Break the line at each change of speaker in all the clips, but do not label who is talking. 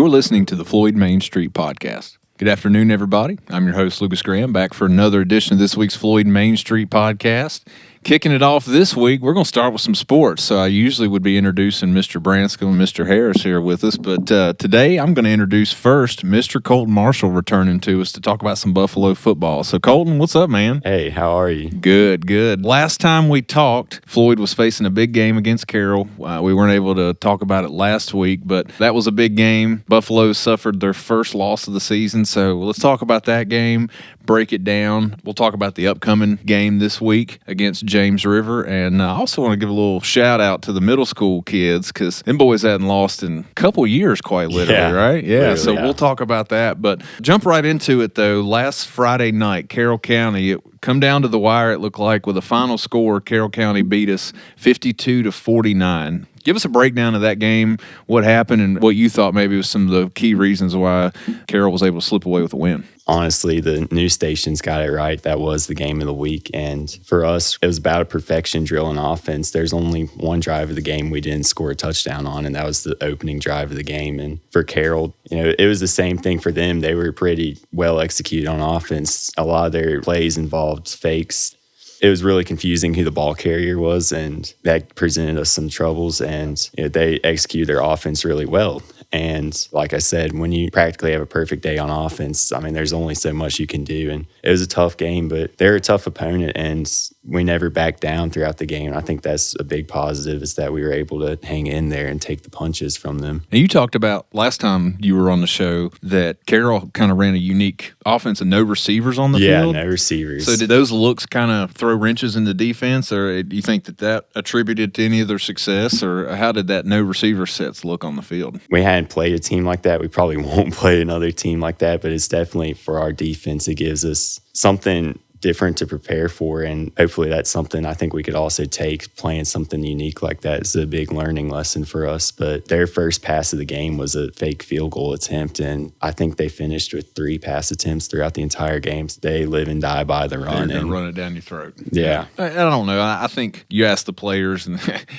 You're listening to the Floyd Main Street Podcast. Good afternoon, everybody. I'm your host, Lucas Graham, back for another edition of this week's Floyd Main Street Podcast. Kicking it off this week, we're going to start with some sports. So I usually would be introducing Mr. Branscombe and Mr. Harris here with us, but today I'm going to introduce first Mr. Colton Marshall returning to us to talk about some Buffalo football. So Colton, what's up, man?
Hey, how are you?
Good. Last time we talked, Floyd was facing a big game against Carroll. We weren't able to talk about it last week, but that was a big game. Buffalo suffered their first loss of the season, so let's talk about that game, break it down. We'll talk about the upcoming game this week against James River, and I also want to give a little shout out to the middle school kids because them boys hadn't lost in a couple years, quite literally, right? Yeah, so we'll talk about that, but jump right into it though. Last Friday night, Carroll County, it come down to the wire, it looked like, with a final score. Carroll County beat us 52-49. Give us a breakdown of that game, what happened, and what you thought maybe was some of the key reasons why Carroll was able to slip away with a win.
Honestly, the news stations got it right. That was the game of the week. And for us, it was about a perfection drill on offense. There's only one drive of the game we didn't score a touchdown on, and that was the opening drive of the game. And for Carroll, it was the same thing for them. They were pretty well executed on offense. A lot of their plays involved fakes. It was really confusing who the ball carrier was, and that presented us some troubles. And they executed their offense really well. And like I said, when you practically have a perfect day on offense, I mean, there's only so much you can do. And it was a tough game, but they're a tough opponent, and we never backed down throughout the game. I think that's a big positive, is that we were able to hang in there and take the punches from them.
And you talked about last time you were on the show that Carroll kind of ran a unique offense and no receivers on the field.
Yeah, no receivers.
So did those looks kind of throw wrenches in the defense, or do you think that attributed to any of their success, or how did that no receiver sets look on the field?
We hadn't played a team like that. We probably won't play another team like that, but it's definitely for our defense. It gives us something different to prepare for, and hopefully that's something I think we could also take. Playing something unique like that is a big learning lesson for us. But their first pass of the game was a fake field goal attempt, and I think they finished with 3 pass attempts throughout the entire game. So they live and die by the run.
They're going to run it down your throat.
Yeah.
I don't know. I think you ask the players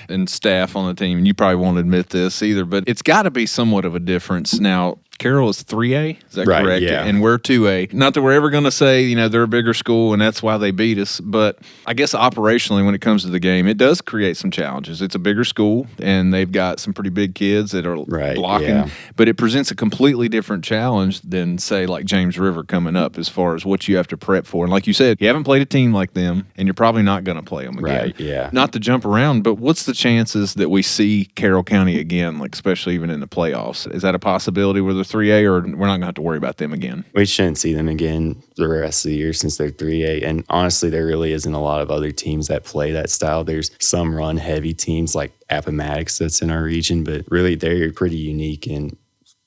and staff on the team, and you probably won't admit this either, but it's got to be somewhat of a difference. Now, Carroll is 3A, is that
right,
correct?
Yeah.
And we're 2A. Not that we're ever going to say, they're a bigger school and that's why they beat us, but I guess operationally when it comes to the game, it does create some challenges. It's a bigger school, and they've got some pretty big kids that are blocking, but it presents a completely different challenge than, say, like James River coming up as far as what you have to prep for. And like you said, you haven't played a team like them, and you're probably not going to play them again.
Right, yeah.
Not to jump around, but what's the chances that we see Carroll County again, like especially even in the playoffs? Is that a possibility where they're 3A, or we're not going to have to worry about them again?
We shouldn't see them again the rest of the year since they're 3A. And honestly, there really isn't a lot of other teams that play that style. There's some run-heavy teams like Appomattox that's in our region, but really they're pretty unique. And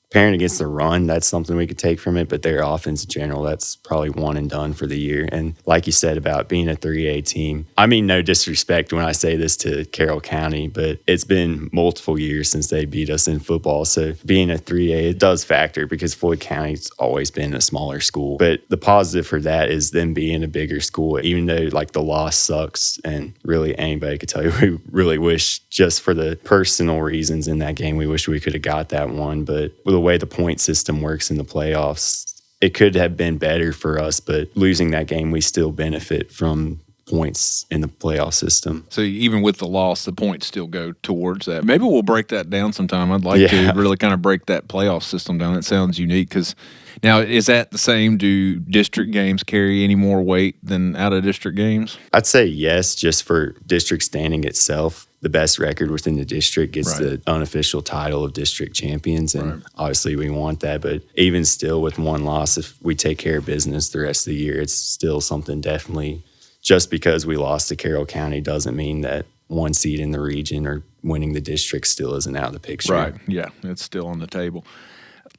pairing against the run, that's something we could take from it, but their offense in general, that's probably one and done for the year. And like you said about being a 3A team, I mean no disrespect when I say this to Carroll County, but it's been multiple years since they beat us in football. So being a 3A, it does factor because Floyd County's always been a smaller school. But the positive for that is them being a bigger school, even though like the loss sucks, and really anybody could tell you we really wish, just for the personal reasons in that game, we wish we could have got that one. But with the way the point system works in the playoffs, it could have been better for us, but losing that game, we still benefit from points in the playoff system.
So even with the loss, the points still go towards that. Maybe we'll break that down sometime. I'd like to really kind of break that playoff system down. It sounds unique because now, is that the same? Do district games carry any more weight than out-of-district games?
I'd say yes, just for district standing itself. The best record within the district gets the unofficial title of district champions, and obviously we want that. But even still, with one loss, if we take care of business the rest of the year, it's still something definitely. Just because we lost to Carroll County doesn't mean that one seed in the region or winning the district still isn't out of the picture.
Right, yeah, it's still on the table.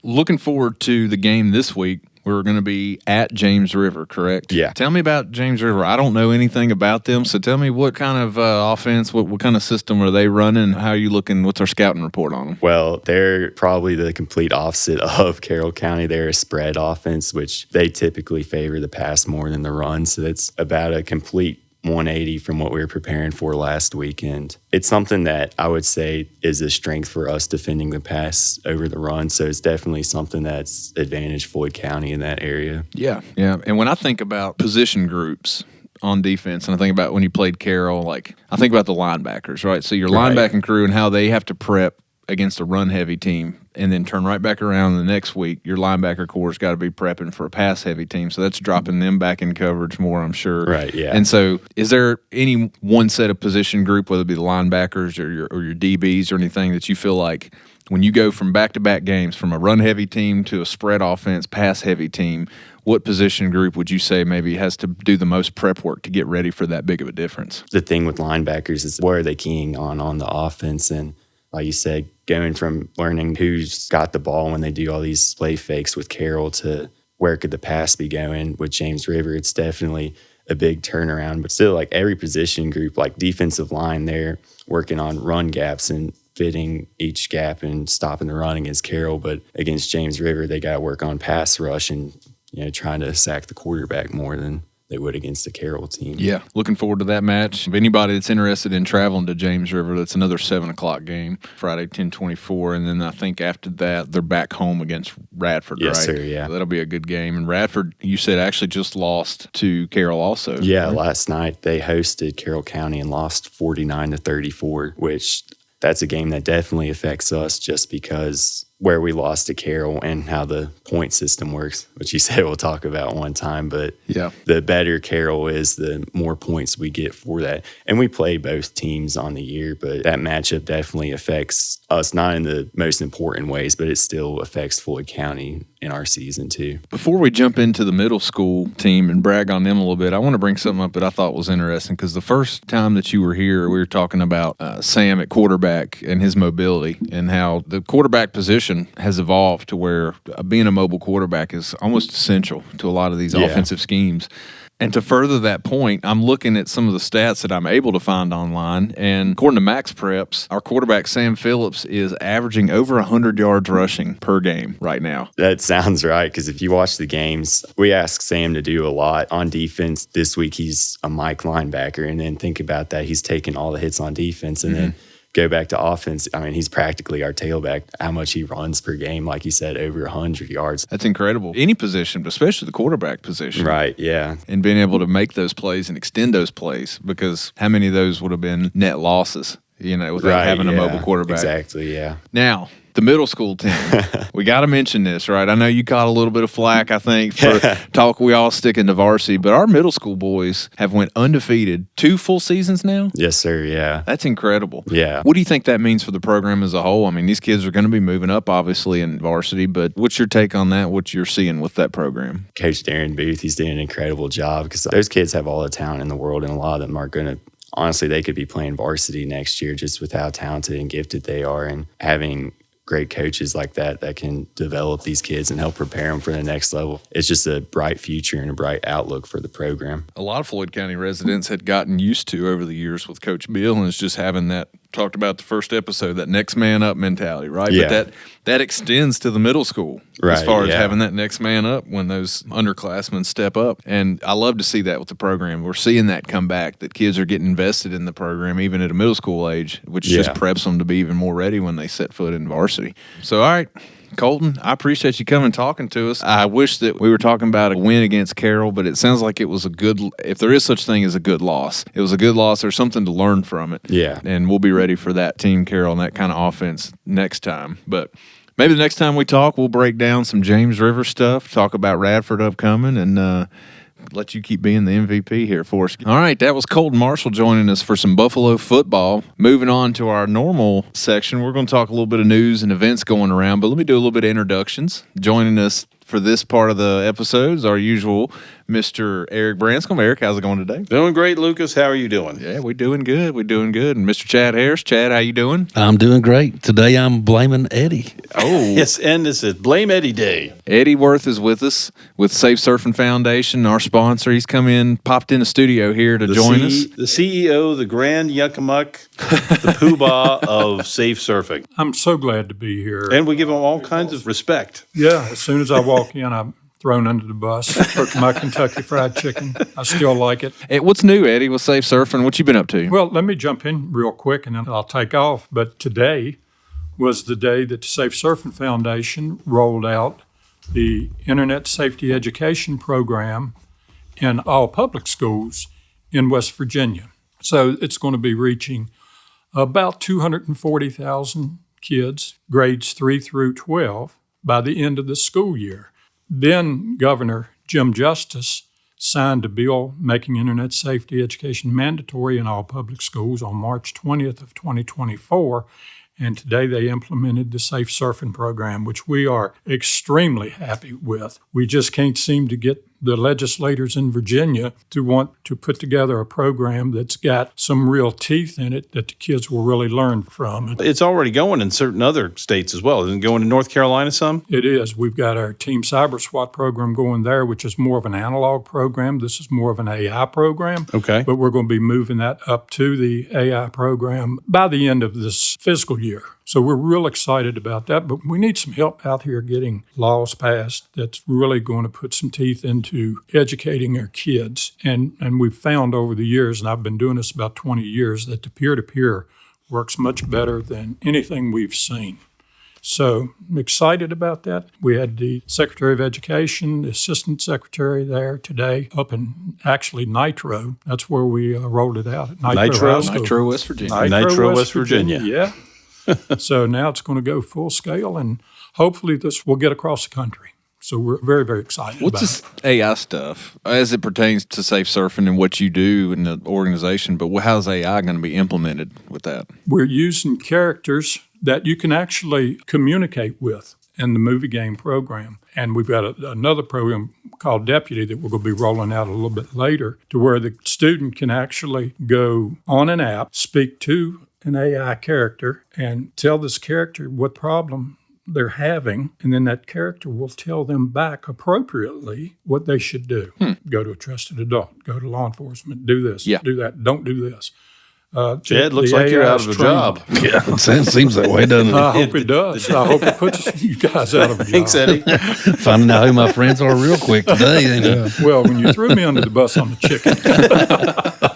Looking forward to the game this week. We're going to be at James River, correct?
Yeah.
Tell me about James River. I don't know anything about them, so tell me what kind of offense, what kind of system are they running? How are you looking? What's our scouting report on them?
Well, they're probably the complete opposite of Carroll County. They're a spread offense, which they typically favor the pass more than the run, so it's about a complete 180 from what we were preparing for last weekend. It's something that I would say is a strength for us defending the pass over the run. So it's definitely something that's advantaged Floyd County in that area.
Yeah. And when I think about position groups on defense, and I think about when you played Carroll, like I think about the linebackers, right? So your linebacking crew and how they have to prep against a run-heavy team and then turn right back around the next week, your linebacker core's got to be prepping for a pass-heavy team. So that's dropping them back in coverage more, I'm sure.
Right, yeah.
And so is there any one set of position group, whether it be the linebackers or your DBs or anything, that you feel like when you go from back-to-back games, from a run-heavy team to a spread offense, pass-heavy team, what position group would you say maybe has to do the most prep work to get ready for that big of a difference?
The thing with linebackers is what are they keying on the offense? And like you said, going from learning who's got the ball when they do all these play fakes with Carroll to where could the pass be going with James River, it's definitely a big turnaround. But still, like every position group, like defensive line, they're working on run gaps and fitting each gap and stopping the run against Carroll. But against James River, they got to work on pass rush and trying to sack the quarterback more than they would against a Carroll team.
Yeah, looking forward to that match. If anybody that's interested in traveling to James River, that's another 7 o'clock game, Friday, 10/24. And then I think after that, they're back home against Radford, right?
Yes, sir, yeah.
That'll be a good game. And Radford, you said, actually just lost to Carroll also.
Yeah, last night they hosted Carroll County and lost 49-34, which that's a game that definitely affects us just because where we lost to Carroll and how the point system works, which you said we'll talk about one time. But
yeah,
the better Carroll is, the more points we get for that. And we play both teams on the year, but that matchup definitely affects us, not in the most important ways, but it still affects Floyd County in our season too.
Before we jump into the middle school team and brag on them a little bit, I want to bring something up that I thought was interesting, because the first time that you were here, we were talking about Sam at quarterback and his mobility and how the quarterback position has evolved to where being a mobile quarterback is almost essential to a lot of these offensive schemes. And to further that point, I'm looking at some of the stats that I'm able to find online, and according to Max Preps, our quarterback Sam Phillips is averaging over 100 yards rushing per game right now.
That sounds right, because if you watch the games, we ask Sam to do a lot on defense. This week he's a Mike linebacker, and then think about that, he's taking all the hits on defense, and then go back to offense. I mean, he's practically our tailback. How much he runs per game, like you said, over 100 yards.
That's incredible. Any position, but especially the quarterback position.
Right, yeah.
And being able to make those plays and extend those plays, because how many of those would have been net losses, without having a mobile quarterback?
Exactly, yeah.
Now, the middle school team. We got to mention this, right? I know you caught a little bit of flack, I think, for talk we all sticking to varsity, but our middle school boys have went undefeated 2 full seasons now.
Yes, sir, yeah.
That's incredible.
Yeah.
What do you think that means for the program as a whole? I mean, these kids are going to be moving up, obviously, in varsity, but what's your take on that, what you're seeing with that program?
Coach Darren Booth, he's doing an incredible job, because those kids have all the talent in the world, and a lot of them are going to, honestly, they could be playing varsity next year just with how talented and gifted they are, and having great coaches like that can develop these kids and help prepare them for the next level. It's just a bright future and a bright outlook for the program.
A lot of Floyd County residents had gotten used to over the years with Coach Bill, and it's just having that, talked about the first episode, that next man up mentality, right?
Yeah.
But that extends to the middle school,
right,
as far as having that next man up when those underclassmen step up. And I love to see that with the program. We're seeing that come back, that kids are getting invested in the program even at a middle school age, which just preps them to be even more ready when they set foot in varsity. So, all right, Colton, I appreciate you coming and talking to us. I wish that we were talking about a win against Carroll, but it sounds like it was a good, if there is such thing as a good loss, it was a good loss. There's something to learn from it.
Yeah.
And we'll be ready for that team, Carroll, and that kind of offense next time. But maybe the next time we talk, we'll break down some James River stuff, talk about Radford upcoming, and let you keep being the MVP here for us. All right, that was Colton Marshall joining us for some Buffalo football. Moving on to our normal section, we're going to talk a little bit of news and events going around, but let me do a little bit of introductions. Joining us for this part of the episodes, our usual Mr. Eric Branscombe. Eric, how's it going today?
Doing great, Lucas. How are you doing?
Yeah, we're doing good. We're doing good. And Mr. Chad Harris. Chad, how you doing?
I'm doing great. Today I'm blaming Eddy.
Oh.
Yes, and this is Blame Eddy Day.
Eddy Worth is with us with Safe Surfin Foundation, our sponsor. He's popped in the studio here to join us.
The CEO, the Grand Yuckamuck, the poobah of Safe Surfing.
I'm so glad to be here.
And we give him all kinds of respect.
Yeah, as soon as I walk in, I thrown under the bus for my Kentucky Fried Chicken. I still like it.
What's new, Eddie, with Safe Surfing? What you been up to?
Well, let me jump in real quick, and then I'll take off. But today was the day that the Safe Surfing Foundation rolled out the Internet Safety Education Program in all public schools in West Virginia. So it's going to be reaching about 240,000 kids, grades 3 through 12, by the end of the school year. Then Governor Jim Justice signed a bill making internet safety education mandatory in all public schools on March 20th of 2024. And today they implemented the Safe Surfing program, which we are extremely happy with. We just can't seem to get the legislators in Virginia to want to put together a program that's got some real teeth in it that the kids will really learn from.
It's already going in certain other states as well. Isn't it going to North Carolina some?
It is. We've got our Team Cyber SWAT program going there, which is more of an analog program. This is more of an AI program.
Okay.
But we're going to be moving that up to the AI program by the end of this fiscal year. So we're real excited about that, but we need some help out here getting laws passed that's really going to put some teeth into educating our kids. And we've found over the years, and I've been doing this about 20 years, that the peer-to-peer works much better than anything we've seen. So I'm excited about that. We had the Secretary of Education, the Assistant Secretary there today up in actually Nitro. That's where we rolled it out at
Nitro,
Nitro, West Virginia.
Nitro, West Virginia.
Yeah. So now it's going to go full scale, and hopefully this will get across the country. So we're very, very excited
What's
about
this AI stuff as it pertains to Safe Surfing and what you do in the organization, but how's AI going to be implemented with that?
We're using characters that you can actually communicate with in the movie game program. And we've got another program called Deputy that we're going to be rolling out a little bit later, to where the student can actually go on an app, speak to an AI character, and tell this character what problem they're having, and then that character will tell them back appropriately what they should do. Go to a trusted adult, go to law enforcement, do this, do that, don't do this.
Jed, looks like you're out of a job.
Yeah, it seems that way, doesn't it?
I hope it does. I hope it puts you guys out of a job.
Thanks, Eddie.
Finding out who my friends are real quick today. Ain't it?
Well, when you threw me under the bus on the chicken.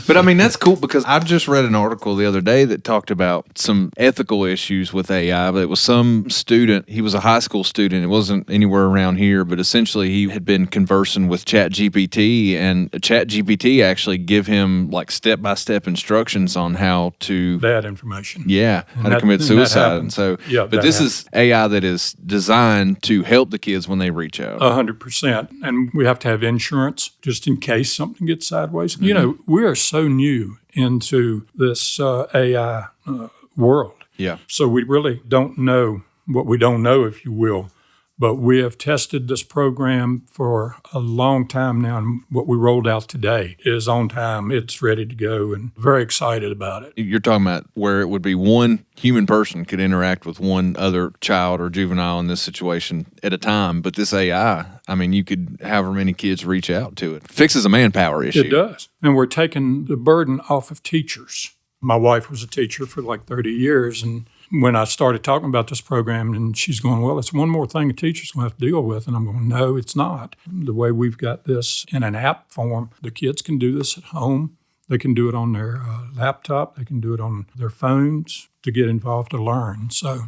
But I mean, that's cool, because I just read an article the other day that talked about some ethical issues with AI. But it was some student, he was a high school student. It wasn't anywhere around here, but essentially he had been conversing with ChatGPT, and ChatGPT actually give him like step-by-step instructions on how to
Bad information.
Yeah,
And
how to commit
that
suicide. And
happens.
so,
Yeah,
but
that
this is AI that is designed to help the kids when they reach out.
100%. And we have to have insurance just in case something gets sideways. You know, we are so new into this AI world.
Yeah.
So we really don't know what we don't know, if you will. But we have tested this program for a long time now, and what we rolled out today is on time. It's ready to go, and very excited about it.
You're talking about where it would be one human person could interact with one other child or juvenile in this situation at a time. But this AI, I mean, you could however many kids reach out to it. Fixes a manpower issue.
It does. And we're taking the burden off of teachers. My wife was a teacher for like 30 years, and when I started talking about this program, and she's going, well, it's one more thing a teacher's going to have to deal with. And I'm going, no, it's not. The way we've got this in an app form, the kids can do this at home. They can do it on their laptop. They can do it on their phones to get involved to learn. So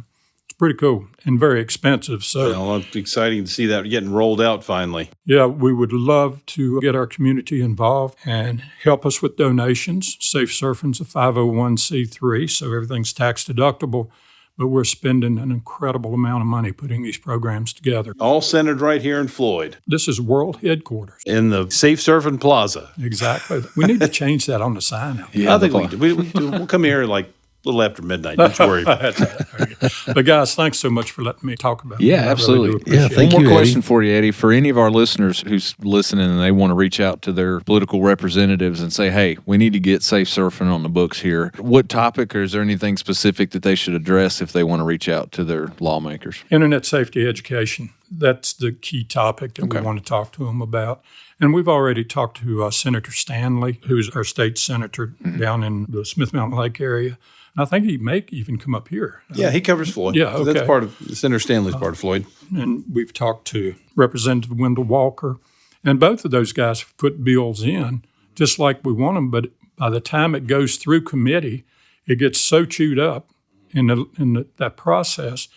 it's pretty cool and very expensive. So
Well, it's exciting to see that getting rolled out finally.
yeah, we would love to get our community involved and help us with donations. Safe Surfing's a 501c3, so everything's tax deductible, but we're spending an incredible amount of money putting these programs together.
All centered right here in Floyd,
This is world headquarters.
in the Safe Surfing Plaza.
Exactly. We need to change that on the sign out there.
I think we do. We'll come here like a little after midnight. Don't you worry.
But guys, thanks so much for letting me talk about it.
Yeah,
I really
absolutely.
do appreciate
Yeah,
it.
thank
One
you,
more
Eddie.
question for you, Eddie. For any of our listeners who's listening and they want to reach out to their political representatives and say, hey, we need to get Safe Surfing on the books here, what topic, or is there anything specific that they should address if they want to reach out to their lawmakers?
Internet safety education That's the key topic that we want to talk to them about. And we've already talked to Senator Stanley, who's our state senator down in the Smith Mountain Lake area. And I think he may even come up here.
Yeah, he covers Floyd.
Yeah, okay.
That's part of Senator Stanley's part of Floyd.
And we've talked to Representative Wendell Walker. And both of those guys have put bills in just like we want them. But by the time it goes through committee, it gets so chewed up in that process.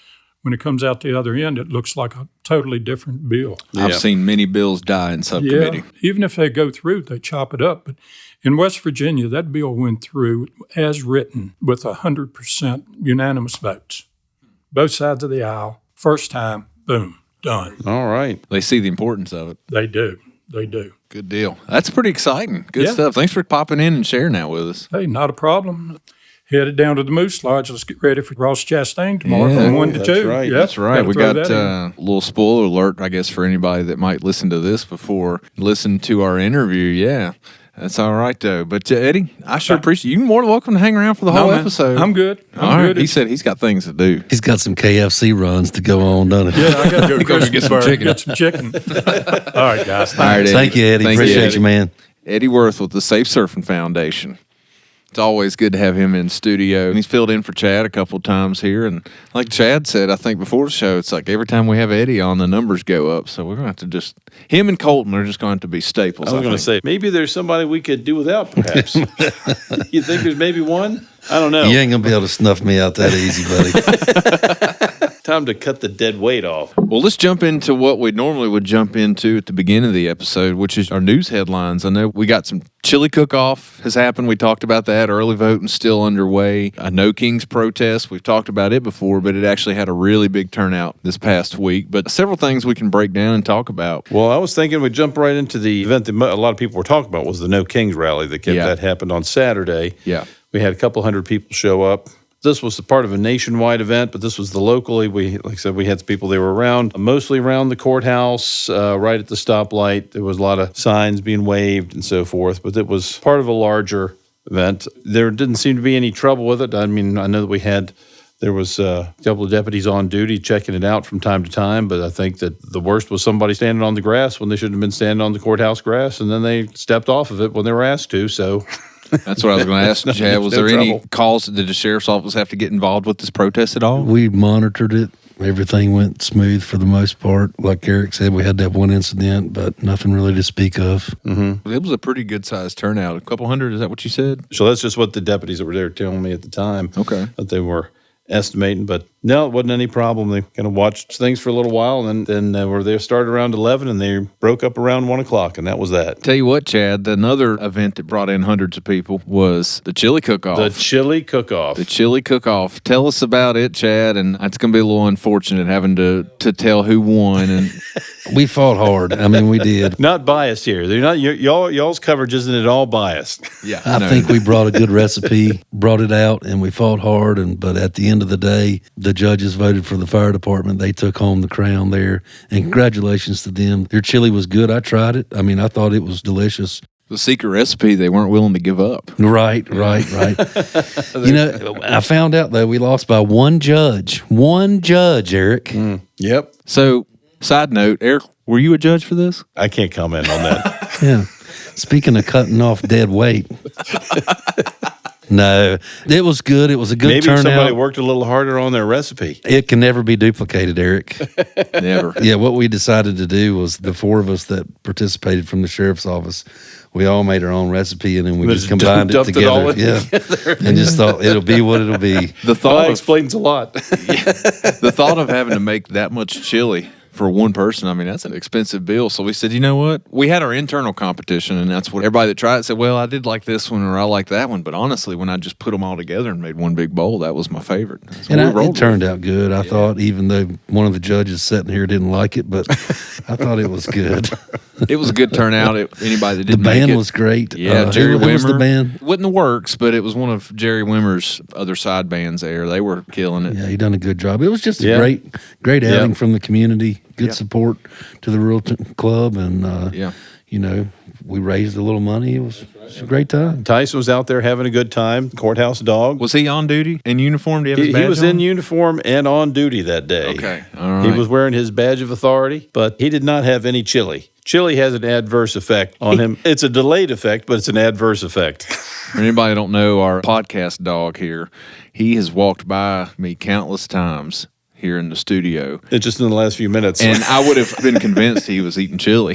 When it comes out the other end, it looks like a totally different bill.
Yeah. I've seen many bills die in subcommittee.
Yeah, even if they go through, they chop it up. But in West Virginia, that bill went through as written with 100% unanimous votes. Both sides of the aisle, first time, boom, done.
All right.
They see the importance of it.
They do. They do.
Good deal. That's pretty exciting. Good stuff. Thanks for popping in and sharing that with us.
Hey, not a problem. Headed down to the Moose Lodge. Let's get ready for Ross Chastain tomorrow from 1 to 2.
That's right.
Yep.
That's right. We got
that
a little spoiler alert, I guess, for anybody that might listen to this before listen to our interview. Yeah, that's all right, though. But, Eddie, I sure appreciate you. You're more than welcome to hang around for the whole episode.
I'm good.
All right. He said he's got things to do.
He's got some KFC runs to go on, doesn't he?
Yeah, I got to go
get some chicken.
Get some chicken. All right, guys.
All right, Eddie.
Thank you, Eddie. Appreciate you, man.
Eddie Worth with the Safe Surfing Foundation. It's always good to have him in studio. He's filled in for Chad a couple of times here. And like Chad said, I think before the show, it's like every time we have Eddie on, the numbers go up. So we're going to have to him and Colton are just going to be staples.
I was going to say, maybe there's somebody we could do without, perhaps. You think there's maybe one? I don't know.
You ain't going to be able to snuff me out that easy, buddy.
Time to cut the dead weight off.
Well, let's jump into what we normally would jump into at the beginning of the episode, which is our news headlines. I know we got some chili cook-off has happened. We talked about that. Early voting still underway. A No Kings protest. We've talked about it before, but it actually had a really big turnout this past week. But several things we can break down and talk about.
Well, I was thinking we'd jump right into the event that a lot of people were talking about was the No Kings rally that happened on Saturday.
Yeah.
We had a couple hundred people show up. This was the part of a nationwide event, but this was the locally. Like I said, we had people that were around, mostly around the courthouse, right at the stoplight. There was a lot of signs being waved and so forth, but it was part of a larger event. There didn't seem to be any trouble with it. I mean, I know that there was a couple of deputies on duty checking it out from time to time, but I think that the worst was somebody standing on the grass when they shouldn't have been standing on the courthouse grass, and then they stepped off of it when they were asked to, so...
That's what I was going to ask, Chad. Was there any calls? Did the sheriff's office have to get involved with this protest at all?
We monitored it. Everything went smooth for the most part. Like Eric said, we had that one incident, but nothing really to speak of.
Mm-hmm. It was a pretty good-sized turnout. A couple hundred, is that what you said?
So that's just what the deputies that were there telling me at the time.
Okay.
That they were estimating, but no, it wasn't any problem. They kind of watched things for a little while, and then they started around 11, and they broke up around 1 o'clock, and that was that.
Tell you what, Chad, another event that brought in hundreds of people was the chili cook-off.
The chili cook-off.
The chili cook-off. Tell us about it, Chad, and it's going to be a little unfortunate having to tell who won. And
we fought hard. I mean, we did.
Not biased here. They're not y'all's coverage isn't at all biased.
Yeah,
I think we brought a good recipe, brought it out, and we fought hard. But at the end of the day, the judges voted for the fire department. They took home the crown there, and congratulations to them. Their chili was good. I tried it. I mean, I thought it was delicious.
The secret recipe they weren't willing to give up.
Right. I found out, though, we lost by one judge. One judge, Eric.
Yep.
So, side note, Eric, were you a judge for this?
I can't comment on that.
Yeah. Speaking of cutting off dead weight. No, it was good. It was a good turnout.
Maybe somebody worked a little harder on their recipe.
It can never be duplicated, Eric.
Never.
Yeah, what we decided to do was the four of us that participated from the sheriff's office, we all made our own recipe, and then we just combined it together. And just thought it'll be what it'll be.
The thought
explains a lot.
The thought of having to make that much chili for one person, I mean, that's an expensive bill. So we said, you know what? We had our internal competition, and that's what everybody that tried it said, well, I did like this one or I like that one. But honestly, when I just put them all together and made one big bowl, that was my favorite.
And it turned out good. I thought, even though one of the judges sitting here didn't like it, but I thought it was good.
It was a good turnout. Anybody that didn't
The band
make it,
was great.
Yeah, Jerry Wimmer.
Who was the band?
Wasn't the works, but it was one of Jerry Wimmer's other side bands there. They were killing it.
Yeah, he done a good job. It was just a great outing from the community. Good support to the rural club, and we raised a little money. It was a great time.
Tyson was out there having a good time. Courthouse dog.
Was he on duty in uniform? Do you have his badge
He was
on?
in uniform and on duty that day.
Okay, all right.
He was wearing his badge of authority, but he did not have any chili. Chili has an adverse effect on him. It's a delayed effect, but it's an adverse effect.
For anybody that don't know, our podcast dog here, he has walked by me countless times here in the studio.
It's just in the last few minutes.
And I would have been convinced he was eating chili.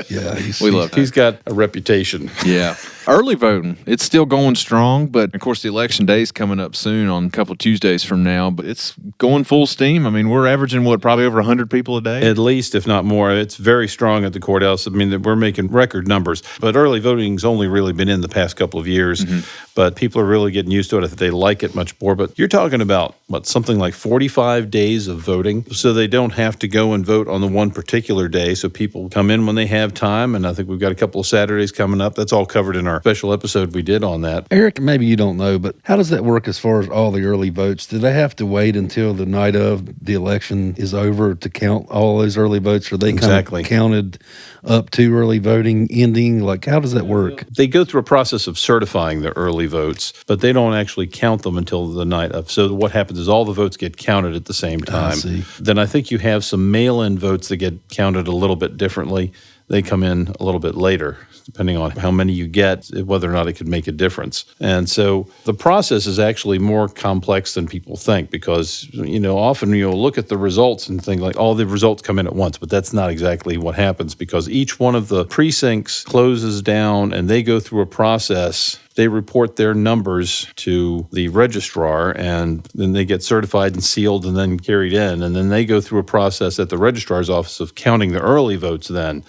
Yeah,
We love him.
He's got a reputation.
Yeah. Early voting, it's still going strong, but of course the election day is coming up soon on a couple Tuesdays from now, but it's going full steam. I mean, we're averaging, probably over 100 people a day?
At least, if not more. It's very strong at the courthouse. I mean, we're making record numbers. But early voting's only really been in the past couple of years. But people are really getting used to it. I think they like it much more. But you're talking about, something like 45 days of voting. So they don't have to go and vote on the one particular day. So people come in when they have time. And I think we've got a couple of Saturdays coming up. That's all covered in our special episode we did on that.
Eric, maybe you don't know, but how does that work as far as all the early votes? Do they have to wait until the night of the election is over to count all those early votes? Are they
Exactly.
kind of counted up to early voting ending? Like, how does that work?
They go through a process of certifying the early votes, but they don't actually count them until the night of. So what happens is all the votes get counted at the same time.
see.
Then I think you have some mail-in votes that get counted a little bit differently. They come in a little bit later, depending on how many you get, whether or not it could make a difference. And so the process is actually more complex than people think because, often you'll look at the results and think like, the results come in at once, but that's not exactly what happens because each one of the precincts closes down and they go through a process. They report their numbers to the registrar, and then they get certified and sealed and then carried in. And then they go through a process at the registrar's office of counting the early votes then.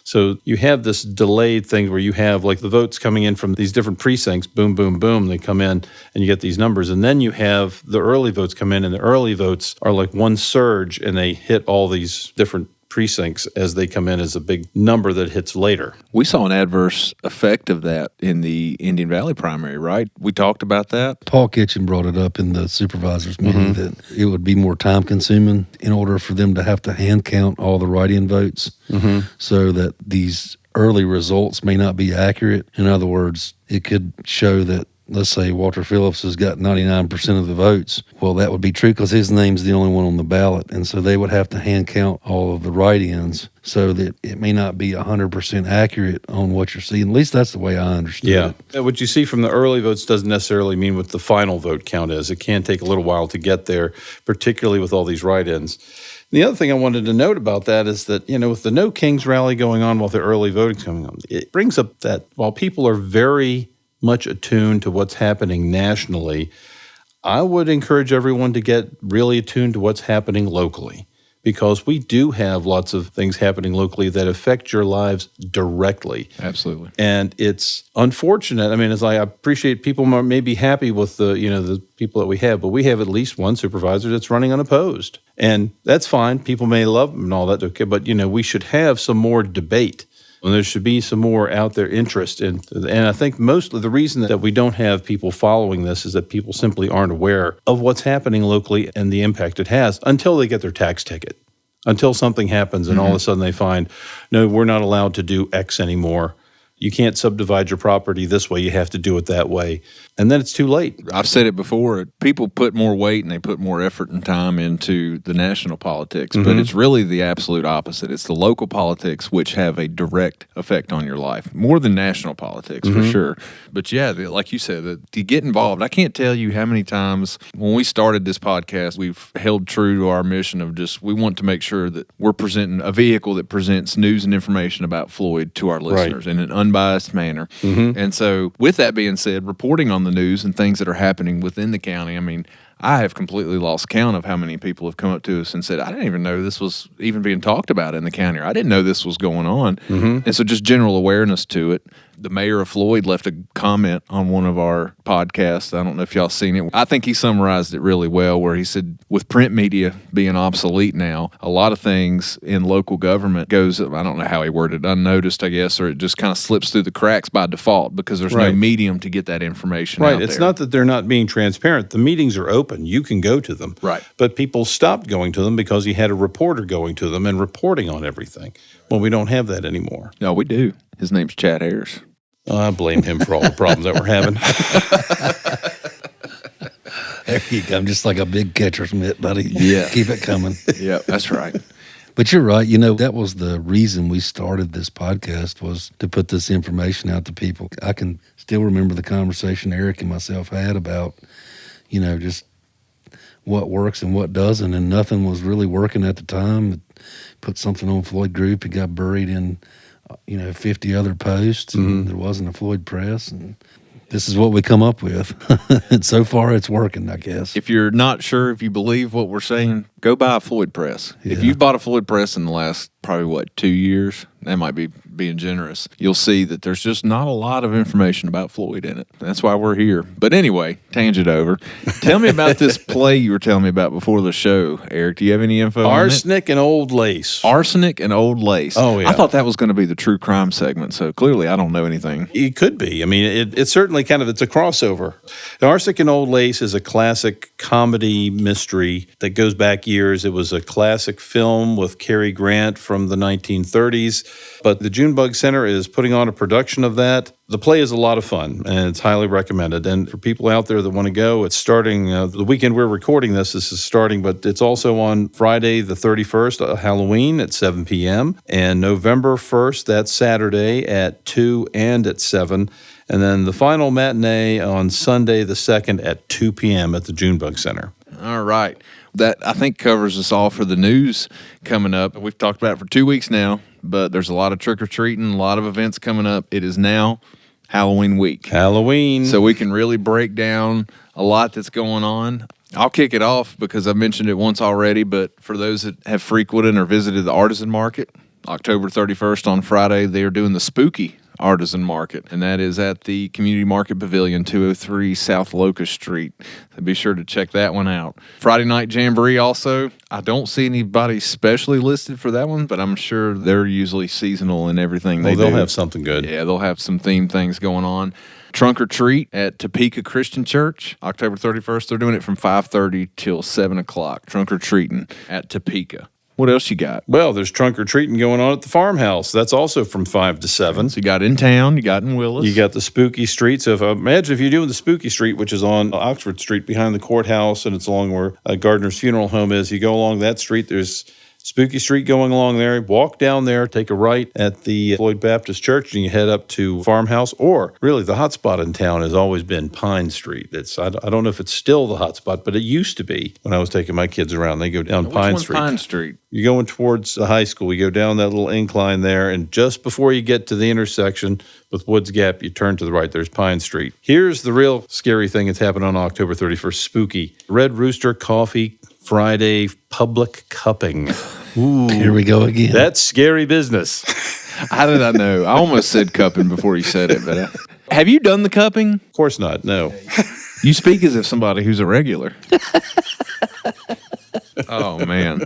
So you have this delayed thing where you have like the votes coming in from these different precincts, boom, boom, boom, they come in and you get these numbers. And then you have the early votes come in and the early votes are like one surge and they hit all these different precincts as they come in as a big number that hits later.
We saw an adverse effect of that in the Indian Valley primary, right? We talked about that.
Paul Kitchen brought it up in the supervisors meeting that it would be more time consuming in order for them to have to hand count all the write-in votes so that these early results may not be accurate. In other words, it could show that, let's say Walter Phillips has got 99% of the votes. Well, that would be true because his name's the only one on the ballot. And so they would have to hand count all of the write-ins so that it may not be 100% accurate on what you're seeing. At least that's the way I understood it.
What you see from the early votes doesn't necessarily mean what the final vote count is. It can take a little while to get there, particularly with all these write-ins. The other thing I wanted to note about that is that, with the No Kings rally going on while the early voting's coming on, it brings up that while people are very much attuned to what's happening nationally, I would encourage everyone to get really attuned to what's happening locally because we do have lots of things happening locally that affect your lives directly.
Absolutely.
And it's unfortunate. I mean, I appreciate people may be happy with the people that we have, but we have at least one supervisor that's running unopposed. And that's fine. People may love him and all that, okay, but we should have some more debate. And there should be some more out there interest in, and I think mostly the reason that we don't have people following this is that people simply aren't aware of what's happening locally and the impact it has until they get their tax ticket, until something happens and all of a sudden they find, no, we're not allowed to do X anymore. You can't subdivide your property this way. You have to do it that way. And then it's too late.
I've said it before. People put more weight and they put more effort and time into the national politics, but it's really the absolute opposite. It's the local politics which have a direct effect on your life, more than national politics for sure. But yeah, like you said, to get involved, I can't tell you how many times when we started this podcast, we've held true to our mission of we want to make sure that we're presenting a vehicle that presents news and information about Floyd to our listeners in an unbiased manner. And so with that being said, reporting on the news and things that are happening within the county, I mean, I have completely lost count of how many people have come up to us and said, I didn't even know this was even being talked about in the county, or I didn't know this was going on. And so just general awareness to it. The mayor of Floyd left a comment on one of our podcasts. I don't know if y'all seen it. I think he summarized it really well where he said, with print media being obsolete now, a lot of things in local government goes, I don't know how he worded it, unnoticed, I guess, or it just kind of slips through the cracks by default because there's no medium to get that information out there.
It's not that they're not being transparent. The meetings are open. open. You can go to them.
Right.
But people stopped going to them because you had a reporter going to them and reporting on everything. Well, we don't have that anymore.
No, we do. His name's Chad Harris.
I blame him for all the problems that we're having.
There you go. I'm just like a big catcher's mitt, buddy.
Yeah.
Keep it coming.
Yeah, that's right.
But you're right. You know, that was the reason we started this podcast, was to put this information out to people. I can still remember the conversation Eric and myself had about, you know, just what works and what doesn't, and nothing was really working at the time. Put something on Floyd Group, it got buried in, 50 other posts, and there wasn't a Floyd Press, and this is what we come up with. And so far, it's working, I guess.
If you're not sure if you believe what we're saying, go buy a Floyd Press.
Yeah.
If you've bought a Floyd Press in the last probably, 2 years, that might be being generous, you'll see that there's just not a lot of information about Floyd in it. That's why we're here. But anyway, tangent over. Tell me about this play you were telling me about before the show, Eric. Do you have any info on it?
Arsenic and Old Lace.
Arsenic and Old Lace.
Oh, yeah.
I thought that was going to be the true crime segment, so clearly I don't know anything.
It could be. I mean, it's certainly it's a crossover. Arsenic and Old Lace is a classic comedy mystery that goes back years. It was a classic film with Cary Grant from the 1930s, but the Junebug Center is putting on a production of that. The play is a lot of fun, and it's highly recommended. And for people out there that want to go, it's starting the weekend we're recording this. This is starting, but it's also on Friday the 31st, Halloween at 7 p.m., and November 1st, that's Saturday at 2 and at 7. And then the final matinee on Sunday the 2nd at 2 p.m. at the Junebug Center.
All right. That, I think, covers us all for the news coming up. We've talked about it for 2 weeks now, but there's a lot of trick-or-treating, a lot of events coming up. It is now Halloween week.
Halloween.
So we can really break down a lot that's going on. I'll kick it off because I mentioned it once already, but for those that have frequented or visited the Artisan Market, October 31st on Friday, they are doing the Spooky Artisan Market, and that is at the Community Market Pavilion, 203 South Locust Street. So be sure to check that one out. Friday Night Jamboree also. I don't see anybody specially listed for that one, but I'm sure they're usually seasonal in everything they do.
They'll have something good.
Yeah, they'll have some themed things going on. Trunk or Treat at Topeka Christian Church, October 31st. They're doing it from 5:30 till 7 o'clock. Trunk or Treating at Topeka. What else you got?
Well, there's trunk or treating going on at the farmhouse. That's also from 5 to 7.
So you got in town, you got in Willis.
You got the Spooky Street. So imagine if you're doing the Spooky Street, which is on Oxford Street behind the courthouse, and it's along where Gardner's funeral home is. You go along that street, there's Spooky Street going along there. Walk down there, take a right at the Floyd Baptist Church, and you head up to Farmhouse. Or really, the hot spot in town has always been Pine Street. I don't know if it's still the hot spot, but it used to be when I was taking my kids around. They go down Pine Street.
Pine Street?
You're going towards the high school. You go down that little incline there, and just before you get to the intersection with Woods Gap, you turn to the right. There's Pine Street. Here's the real scary thing that's happened on October 31st, spooky. Red Rooster Coffee Friday public cupping.
Ooh, here we go again.
That's scary business.
How did I know? I almost said cupping before you said it, but have you done the cupping?
Of course not, no.
You speak as if somebody who's a regular. Oh, man.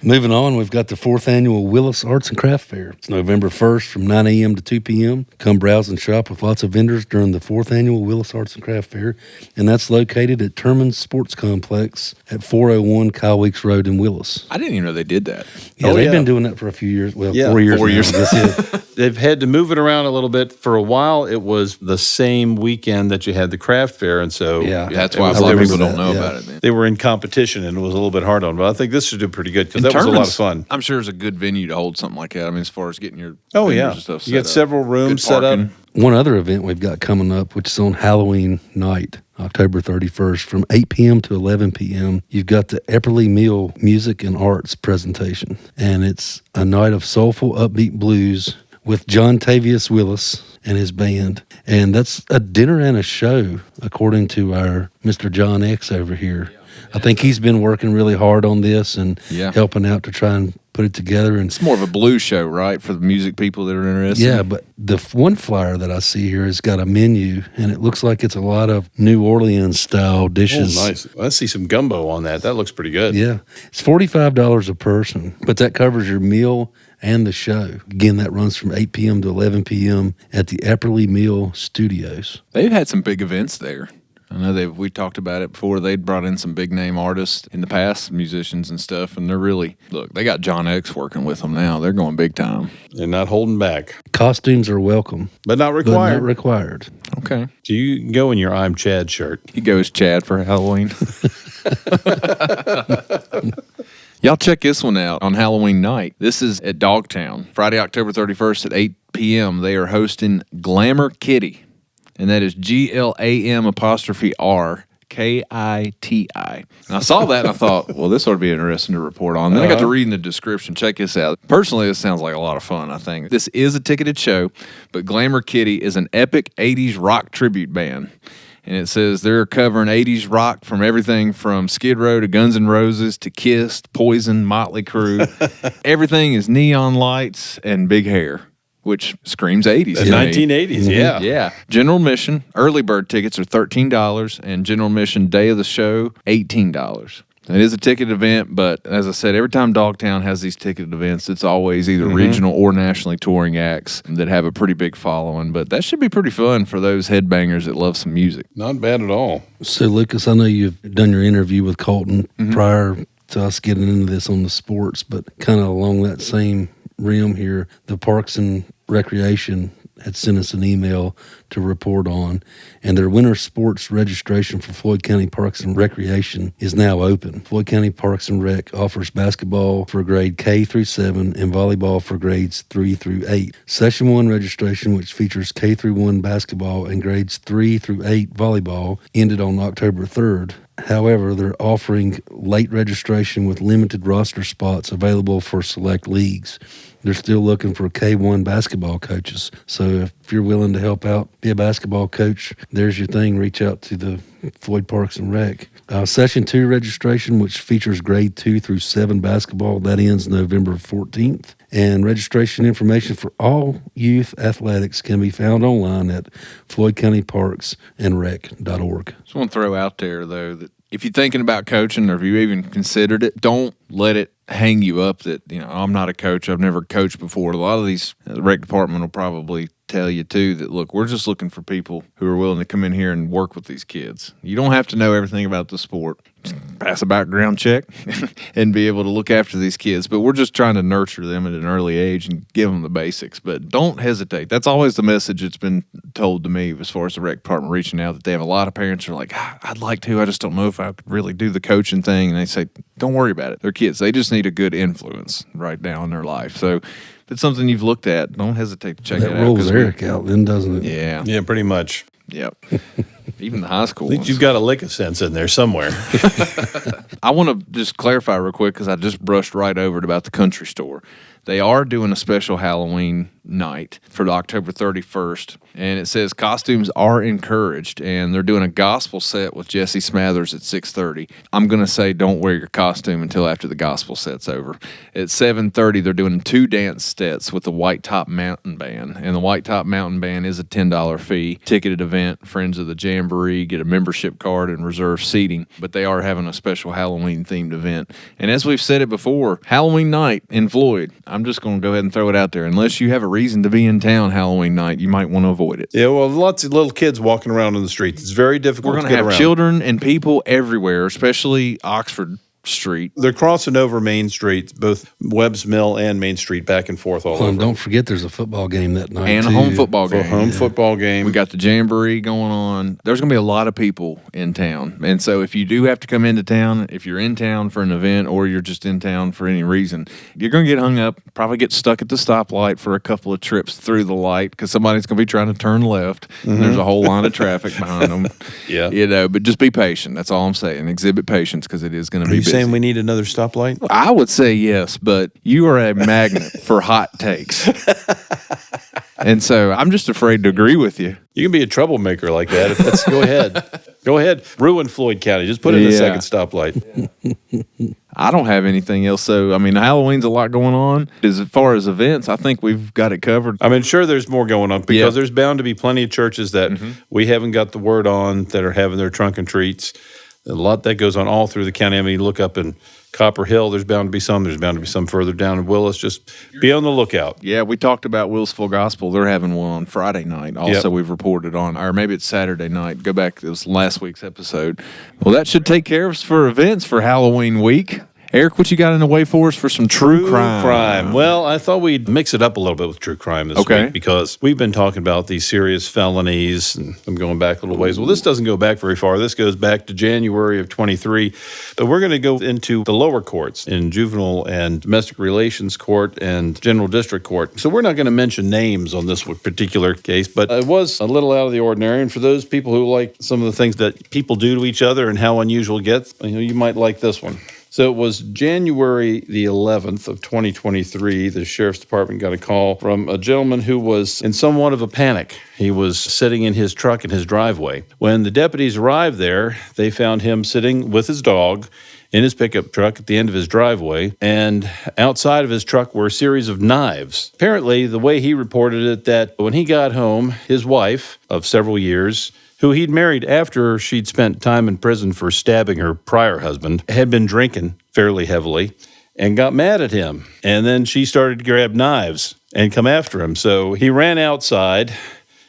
Moving on, we've got the 4th annual Willis Arts and Craft Fair. It's November 1st from 9 a.m. to 2 p.m. Come browse and shop with lots of vendors during the 4th annual Willis Arts and Craft Fair, and that's located at Terman's Sports Complex at 401 Kyle Weeks Road in Willis.
I didn't even know they did that.
Yeah, they've been doing that for a few years. Well,
Yeah,
4 years
4
now,
years.
I guess, yeah.
They've had to move it around a little bit. For a while, it was the same weekend that you had the craft fair, and so
Yeah.
That's
it
why a
was-
lot of
there
people
was-
don't know
yeah.
about it then.
they were in competition, and it was a little bit hard on. But I think this should do pretty good because
And
that was a lot of
Terman's,
fun.
I'm sure it's a good venue to hold something like that. I mean, as far as getting your
Oh
vendors
yeah,
and stuff
you
set
got
up.
several rooms
Good
set up.
parking.
One other event we've got coming up, which is on Halloween night, October 31st, from 8 p.m. to 11 p.m. You've got the Epperly Mill Music and Arts presentation, and it's a night of soulful, upbeat blues with John Tavius Willis and his band. And that's a dinner and a show, according to our Mr. John X over here. I think he's been working really hard on this and
Yeah.
helping out to try and put it together. And
It's more of a blues show, right, for the music people that are interested?
yeah, but the one flyer that I see here has got a menu, and it looks like it's a lot of New Orleans style
Oh,
dishes.
nice. I see some gumbo on that. That looks pretty good.
Yeah, it's $45 a person, but that covers your meal and the show. Again, that runs from 8 p.m. to 11 p.m. at the Epperly Mill Studios.
They've had some big events there. I know we talked about it before. They'd brought in some big name artists in the past, musicians and stuff, and they're really, look, they got John X working with them now. They're going big time.
They're not holding back.
Costumes are welcome,
But not
but
required.
not required.
Okay.
Do you go in your I'm Chad shirt?
He goes Chad for Halloween. Y'all check this one out on Halloween night. This is at Dogtown, Friday, October 31st at 8 p.m. They are hosting Glamour Kitty, and that is GLAM''R KITI. And I saw that and I thought, well, this ought to be interesting to report on. Then I got to reading the description. Check this out. Personally, this sounds like a lot of fun, I think. This is a ticketed show, but Glamour Kitty is an epic 80s rock tribute band. And it says they're covering 80s rock from everything from Skid Row to Guns N' Roses to Kiss, Poison, Motley Crue. Everything is neon lights and big hair, which screams 80s.
The
to me.
1980s, yeah.
Yeah. General admission, early bird tickets are $13, and general admission day of the show, $18. It is a ticket event, but as I said, every time Dogtown has these ticketed events, it's always either regional or nationally touring acts that have a pretty big following. But that should be pretty fun for those headbangers that love some music.
Not bad at all.
So, Lucas, I know you've done your interview with Colton prior to us getting into this on the sports, but kind of along that same realm here, the Parks and Recreation had sent us an email to report on, and their winter sports registration for Floyd County Parks and Recreation is now open. Floyd County Parks and Rec offers basketball for grade K through 7 and volleyball for grades 3 through 8. Session 1 registration, which features K through 1 basketball and grades 3 through 8 volleyball, ended on October 3rd. However, they're offering late registration with limited roster spots available for select leagues. They're still looking for K1 basketball coaches. So if you're willing to help out, be a basketball coach, there's your thing. Reach out to the Floyd Parks and Rec. Session 2 registration, which features grade 2 through 7 basketball, that ends November 14th. And registration information for all youth athletics can be found online at floydcountyparksandrec.org.
Just want to throw out there, though, that if you're thinking about coaching or if you even considered it, don't let it hang you up that, I'm not a coach. I've never coached before. A lot of these, the rec department will probably tell you, too, that, look, we're just looking for people who are willing to come in here and work with these kids. You don't have to know everything about the sport. Just pass a background check and be able to look after these kids. But we're just trying to nurture them at an early age and give them the basics. But don't hesitate. That's always the message that's been told to me as far as the rec department reaching out, that they have a lot of parents who are like, I'd like to. I just don't know if I could really do the coaching thing. And they say, don't worry about it. They're kids. They just need a good influence right now in their life. So if it's something you've looked at, don't hesitate to check it out.
That rolls Eric out then, doesn't it?
Yeah.
Yeah, pretty much.
Yep. Even the high school
At least
ones.
you've got a lick of sense in there somewhere.
I want to just clarify real quick because I just brushed right over it about the country store. They are doing a special Halloween night for October 31st, and it says costumes are encouraged, and they're doing a gospel set with Jesse Smathers at 6:30. I'm going to say don't wear your costume until after the gospel set's over. At 7:30, they're doing 2 dance sets with the White Top Mountain Band, and the White Top Mountain Band is a $10 fee. Ticketed event, Friends of the Jamboree, get a membership card and reserve seating, but they are having a special Halloween-themed event. And as we've said it before, Halloween night in Floyd, I'm just going to go ahead and throw it out there. Unless you have a reason to be in town Halloween night, you might want to avoid it.
Yeah, well, lots of little kids walking around on the streets. It's very difficult
We're
to
going to
get
have
around.
children and people everywhere, especially Oxford Street.
They're crossing over Main Street, both Webb's Mill and Main Street, back and forth all
Well, and
over.
don't forget there's a football game that night,
And a
too.
home football
For a
game.
home football game.
We got the Jamboree going on. There's going to be a lot of people in town. And so if you do have to come into town, if you're in town for an event or you're just in town for any reason, you're going to get hung up, probably get stuck at the stoplight for a couple of trips through the light because somebody's going to be trying to turn left. And there's a whole line of traffic behind them.
Yeah.
But just be patient. That's all I'm saying. Exhibit patience because it is going to
Are
be
you
busy.
saying we need another stoplight?
I would say yes, but you are a magnet for hot takes. And so I'm just afraid to agree with you.
You can be a troublemaker like that. Go ahead. Go ahead. Ruin Floyd County. Just put in a
Yeah.
second stoplight.
I don't have anything else. So, Halloween's a lot going on. As far as events, I think we've got it covered.
I mean, sure, there's more going on because
Yeah.
there's bound to be plenty of churches that we haven't got the word on that are having their trunk and treats. A lot that goes on all through the county. I mean, you look up in Copper Hill, there's bound to be some. There's bound to be some further down in Willis. Just be on the lookout.
Yeah, we talked about Willisville Gospel. They're having one on Friday night. Also, we've reported on, or maybe it's Saturday night. Go back. It was last week's episode. Well, that should take care of us for events for Halloween week. Eric, what you got in the way for us for some true crime?
Well, I thought we'd mix it up a little bit with true crime this week because we've been talking about these serious felonies, and I'm going back a little ways. Well, this doesn't go back very far. This goes back to January of 23. But we're going to go into the lower courts in juvenile and domestic relations court and general district court. So we're not going to mention names on this particular case, but it was a little out of the ordinary. And for those people who like some of the things that people do to each other and how unusual it gets, you might like this one. So it was January the 11th of 2023. The sheriff's department got a call from a gentleman who was in somewhat of a panic. He was sitting in his truck in his driveway. When the deputies arrived there, they found him sitting with his dog in his pickup truck at the end of his driveway, and outside of his truck were a series of knives. Apparently, the way he reported it, that when he got home, his wife of several years, who he'd married after she'd spent time in prison for stabbing her prior husband, had been drinking fairly heavily and got mad at him. And then she started to grab knives and come after him. So he ran outside.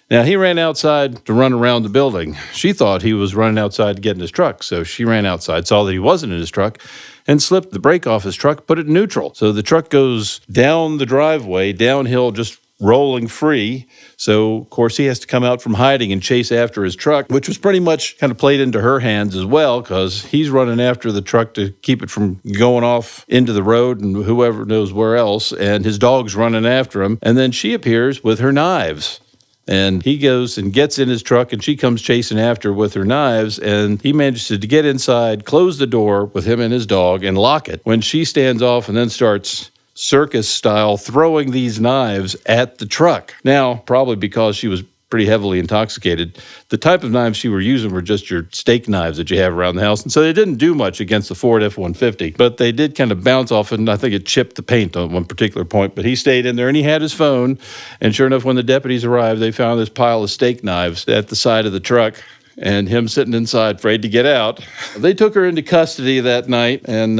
Now, he ran outside to run around the building. She thought he was running outside to get in his truck. So she ran outside, saw that he wasn't in his truck, and slipped the brake off his truck, put it in neutral. So the truck goes down the driveway, downhill, just rolling free. So, of course, he has to come out from hiding and chase after his truck, which was pretty much kind of played into her hands as well, because he's running after the truck to keep it from going off into the road and whoever knows where else, and his dog's running after him. And then she appears with her knives. And he goes and gets in his truck, and she comes chasing after with her knives, and he manages to get inside, close the door with him and his dog, and lock it. When she stands off and then starts circus style throwing these knives at the truck. Now, probably because she was pretty heavily intoxicated, the type of knives she were using were just your steak knives that you have around the house. And so they didn't do much against the Ford F-150, but they did kind of bounce off, and I think it chipped the paint on one particular point. But he stayed in there, and he had his phone. And sure enough, when the deputies arrived, they found this pile of steak knives at the side of the truck, and him sitting inside, afraid to get out. They took her into custody that night, and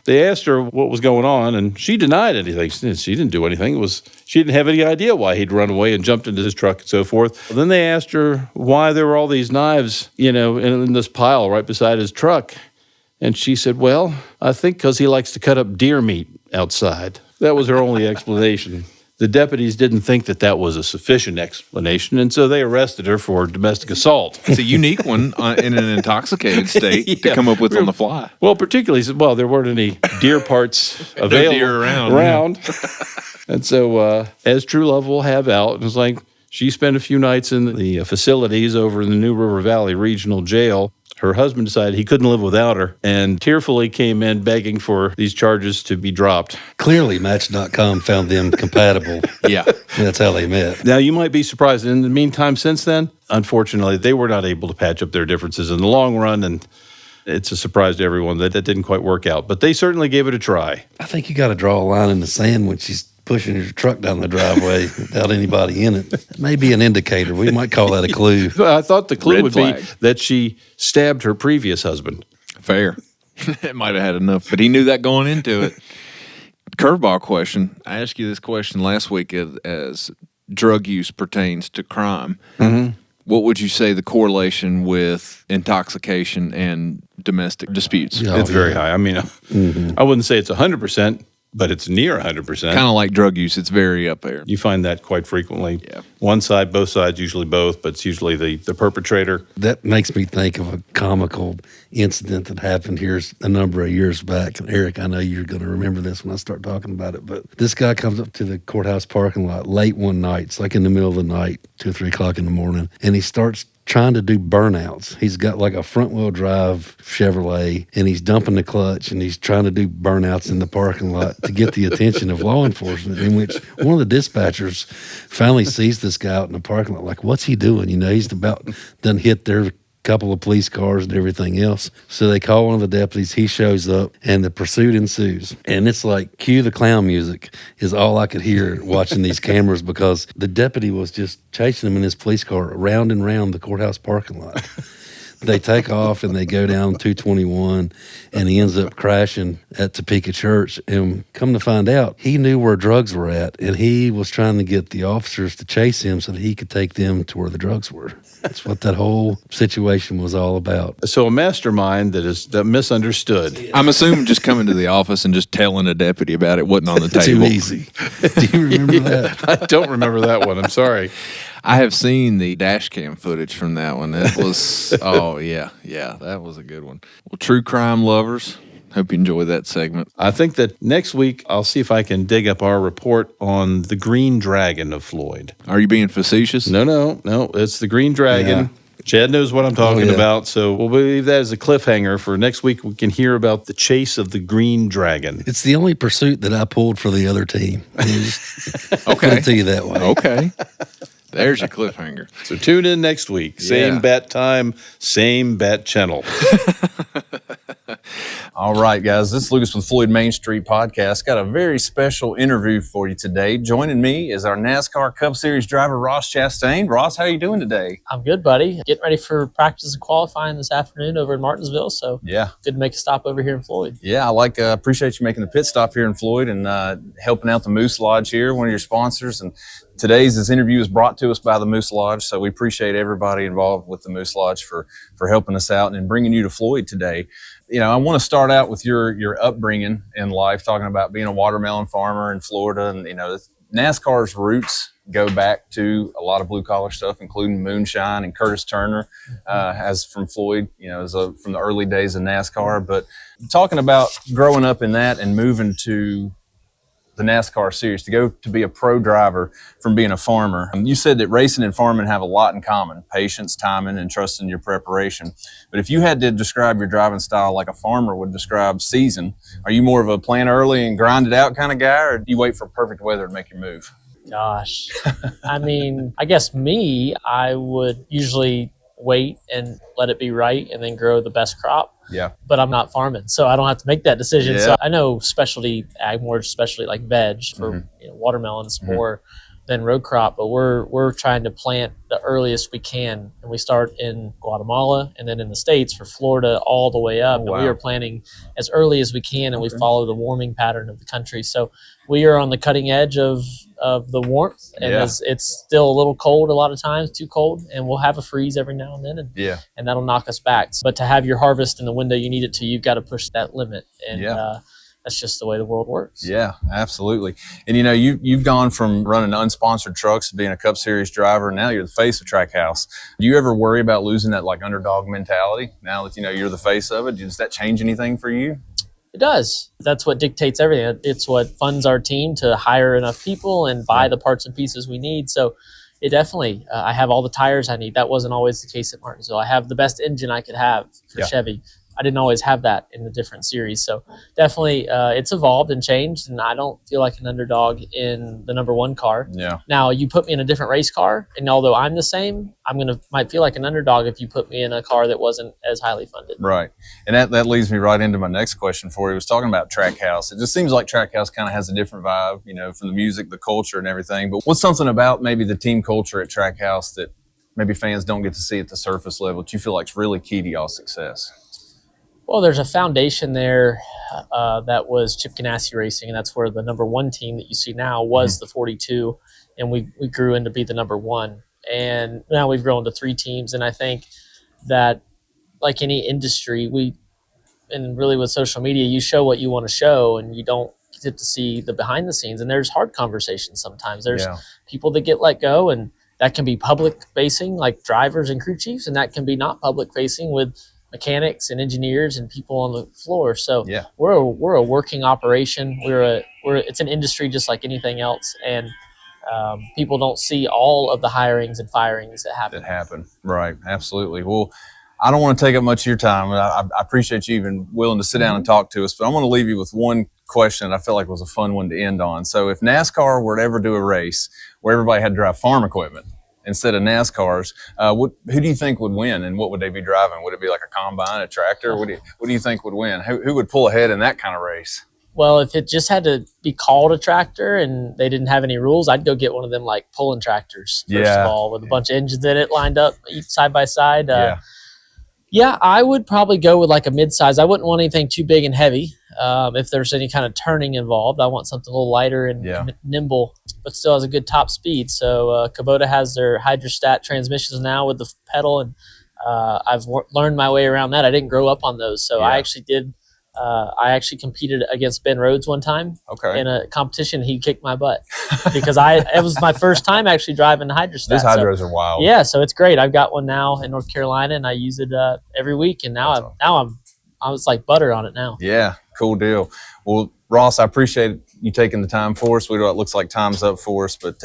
they asked her what was going on, and she denied anything. She didn't do anything. She didn't have any idea why he'd run away and jumped into his truck and so forth. Then they asked her why there were all these knives, in this pile right beside his truck. And she said, well, I think because he likes to cut up deer meat outside. That was her only explanation. The deputies didn't think that was a sufficient explanation, and so they arrested her for domestic assault.
It's a unique one in an intoxicated state to come up with on the fly.
Well, particularly, there weren't any deer parts available
No deer around.
And so, as true love will have out, it was like she spent a few nights in the facilities over in the New River Valley Regional Jail. Her husband decided he couldn't live without her and tearfully came in begging for these charges to be dropped.
Clearly, Match.com found them compatible.
Yeah.
That's how they met.
Now, you might be surprised. In the meantime, since then, unfortunately, they were not able to patch up their differences in the long run, and it's a surprise to everyone that didn't quite work out. But they certainly gave it a try.
I think you got to draw a line in the sand when she's pushing your truck down the driveway without anybody in it. It may be an indicator. We might call that a clue.
I thought the clue
Red
would
flag.
be that she stabbed her previous husband.
Fair. It might have had enough, but he knew that going into it. Curveball question. I asked you this question last week as drug use pertains to crime.
Mm-hmm.
What would you say the correlation with intoxication and domestic disputes?
Yeah.
It's very high. I mean, I wouldn't say it's 100%, but it's near 100%.
Kind of like drug use. It's very up there.
You find that quite frequently.
Yeah.
One side, both sides, usually both, but it's usually the perpetrator.
That makes me think of a comical incident that happened here a number of years back. And Eric, I know you're going to remember this when I start talking about it, but this guy comes up to the courthouse parking lot late one night. It's like in the middle of the night, 2 or 3 o'clock in the morning, and he starts trying to do burnouts. He's got like a front-wheel drive Chevrolet, and he's dumping the clutch, and he's trying to do burnouts in the parking lot to get the attention of law enforcement, in which one of the dispatchers finally sees this guy out in the parking lot, like, what's he doing? He's about done hit their couple of police cars and everything else. So they call one of the deputies. He shows up, and the pursuit ensues. And it's like, cue the clown music is all I could hear watching these cameras, because the deputy was just chasing him in his police car round and round the courthouse parking lot. They take off and they go down 221, and he ends up crashing at Topeka Church. And come to find out, he knew where drugs were at, and he was trying to get the officers to chase him so that he could take them to where the drugs were. That's what that whole situation was all about.
So a mastermind that misunderstood.
I'm assuming just coming to the office and just telling a deputy about it wasn't on the table.
Too easy. Do you remember that?
I don't remember that one. I'm sorry.
I have seen the dash cam footage from that one. That was, that was a good one. Well, true crime lovers, hope you enjoy that segment.
I think that next week I'll see if I can dig up our report on the Green Dragon of Floyd.
Are you being facetious?
No. It's the Green Dragon.
Yeah.
Chad knows what I'm talking
yeah.
about, so we'll leave that as a cliffhanger for next week. We can hear about the chase of the Green Dragon.
It's the only pursuit that I pulled for the other team.
Okay.
I'll tell you that way.
Okay. There's your cliffhanger.
So tune in next week. Same
Yeah.
bat time, same bat channel.
All right, guys. This is Lucas with Floyd Main Street Podcast. Got a very special interview for you today. Joining me is our NASCAR Cup Series driver, Ross Chastain. Ross, how are you doing today?
I'm good, buddy. Getting ready for practice and qualifying this afternoon over in Martinsville. So
Yeah.
good to make a stop over here in Floyd.
Yeah, appreciate you making the pit stop here in Floyd and helping out the Moose Lodge here, one of your sponsors. And this interview is brought to us by the Moose Lodge, so we appreciate everybody involved with the Moose Lodge for helping us out and bringing you to Floyd today. You know, I want to start out with your upbringing in life, talking about being a watermelon farmer in Florida, and NASCAR's roots go back to a lot of blue collar stuff, including moonshine and Curtis Turner, as from Floyd, from the early days of NASCAR. But talking about growing up in that and moving to the NASCAR series to go to be a pro driver from being a farmer. You said that racing and farming have a lot in common: patience, timing, and trusting your preparation. But if you had to describe your driving style like a farmer would describe season, are you more of a plan early and grind it out kind of guy, or do you wait for perfect weather to make your move?
Gosh. I mean, I guess I would usually wait and let it be right and then grow the best crop.
Yeah.
But I'm not farming, so I don't have to make that decision.
Yeah.
So I know specialty ag, more especially like veg for watermelons more than row crop, but we're trying to plant the earliest we can, and we start in Guatemala and then in the States for Florida all the way up.
Oh, wow.
And we are planting as early as we can, and we follow the warming pattern of the country. So we are on the cutting edge of the warmth, and it's still a little cold a lot of times, too cold, and we'll have a freeze every now and then, and that'll knock us back. But to have your harvest in the window you need it to, you've got to push that limit, and that's just the way the world works.
Yeah, absolutely. And you've gone from running unsponsored trucks to being a Cup Series driver, and now you're the face of Trackhouse. Do you ever worry about losing that like underdog mentality now that you're the face of it? Does that change anything for you?
It does. That's what dictates everything. It's what funds our team to hire enough people and buy the parts and pieces we need. So it definitely, I have all the tires I need. That wasn't always the case at Martinsville. I have the best engine I could have for Chevy. I didn't always have that in the different series. So definitely it's evolved and changed, and I don't feel like an underdog in the number one car.
Yeah.
Now, you put me in a different race car, and although I'm the same, might feel like an underdog if you put me in a car that wasn't as highly funded.
Right. And that leads me right into my next question for you. I was talking about Trackhouse. It just seems like Trackhouse kind of has a different vibe, from the music, the culture, and everything. But what's something about maybe the team culture at Trackhouse that maybe fans don't get to see at the surface level that you feel like is really key to y'all's success?
Well, there's a foundation there that was Chip Ganassi Racing, and that's where the number one team that you see now was the 42, and we grew into be the number one. And now we've grown to three teams, and I think that, like any industry, and really with social media, you show what you want to show, and you don't get to see the behind the scenes. And there's hard conversations sometimes. There's people that get let go, and that can be public facing, like drivers and crew chiefs, and that can be not public facing with mechanics and engineers and people on the floor. So we're a working operation. It's an industry just like anything else, and people don't see all of the hirings and firings that happen.
Right, absolutely. Well, I don't want to take up much of your time. I appreciate you even willing to sit down and talk to us, but I want to leave you with one question I felt like was a fun one to end on. So if NASCAR were to ever do a race where everybody had to drive farm equipment instead of NASCARs, who do you think would win, and what would they be driving? Would it be like a combine, a tractor? What do you think would win? Who would pull ahead in that kind of race?
Well, if it just had to be called a tractor and they didn't have any rules, I'd go get one of them like pulling tractors, first of all, with a bunch of engines in it lined up each side by side. Yeah, I would probably go with like a mid-size. I wouldn't want anything too big and heavy. If there's any kind of turning involved, I want something a little lighter and nimble, but still has a good top speed. So Kubota has their hydrostat transmissions now with the pedal, and I've learned my way around that. I didn't grow up on those, so I actually did. I actually competed against Ben Rhodes one time in a competition. He kicked my butt because it was my first time actually driving the hydrostat.
These hydros are wild.
Yeah, so it's great. I've got one now in North Carolina, and I use it every week. And now I was like butter on it now.
Yeah, cool deal. Well, Ross, I appreciate you taking the time for us. We know it looks like time's up for us, but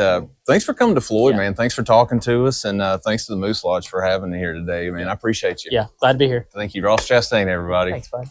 thanks for coming to Floyd, man. Thanks for talking to us, and thanks to the Moose Lodge for having me here today, man. I appreciate you.
Yeah, glad to be here.
Thank you, Ross Chastain, everybody.
Thanks, bud.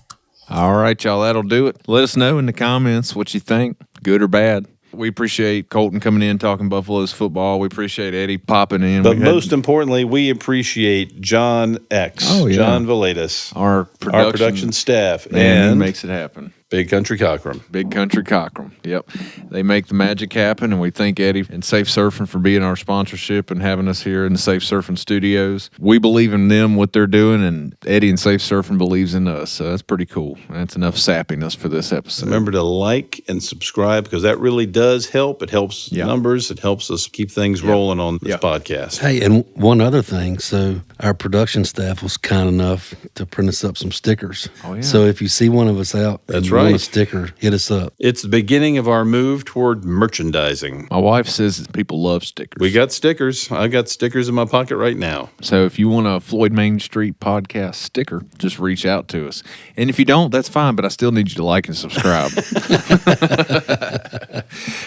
All right, y'all, that'll do it. Let us know in the comments what you think, good or bad. We appreciate Colton coming in, talking Buffalo's football. We appreciate Eddy popping in.
But most importantly, we appreciate John X, John Villedas,
our production
staff,
and he makes it happen.
Big Country Cockrum.
Big Country Cockrum. Yep. They make the magic happen, and we thank Eddy and Safe Surfin for being our sponsorship and having us here in the Safe Surfin studios. We believe in them, what they're doing, and Eddy and Safe Surfin believes in us. So that's pretty cool. That's enough sappiness for this episode.
Remember to like and subscribe because that really does help. It helps numbers. It helps us keep things rolling on this podcast.
Hey, and one other thing. So our production staff was kind enough to print us up some stickers.
Oh, yeah.
So if you see one of us out,
that's
right.
Want
a sticker, hit us up.
It's the beginning of our move toward merchandising.
My wife says that people love stickers.
We got stickers. I got stickers in my pocket right now.
So if you want a Floyd Main Street podcast sticker, just reach out to us. And if you don't, that's fine, but I still need you to like and subscribe.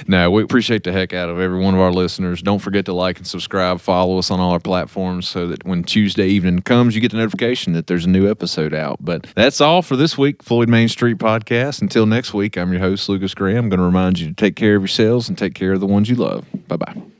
No, we appreciate the heck out of every one of our listeners. Don't forget to like and subscribe. Follow us on all our platforms so that when Tuesday evening comes, you get the notification that there's a new episode out. But that's all for this week, Floyd Main Street Podcast. Until next week, I'm your host, Lucas Graham. I'm going to remind you to take care of yourselves and take care of the ones you love. Bye-bye.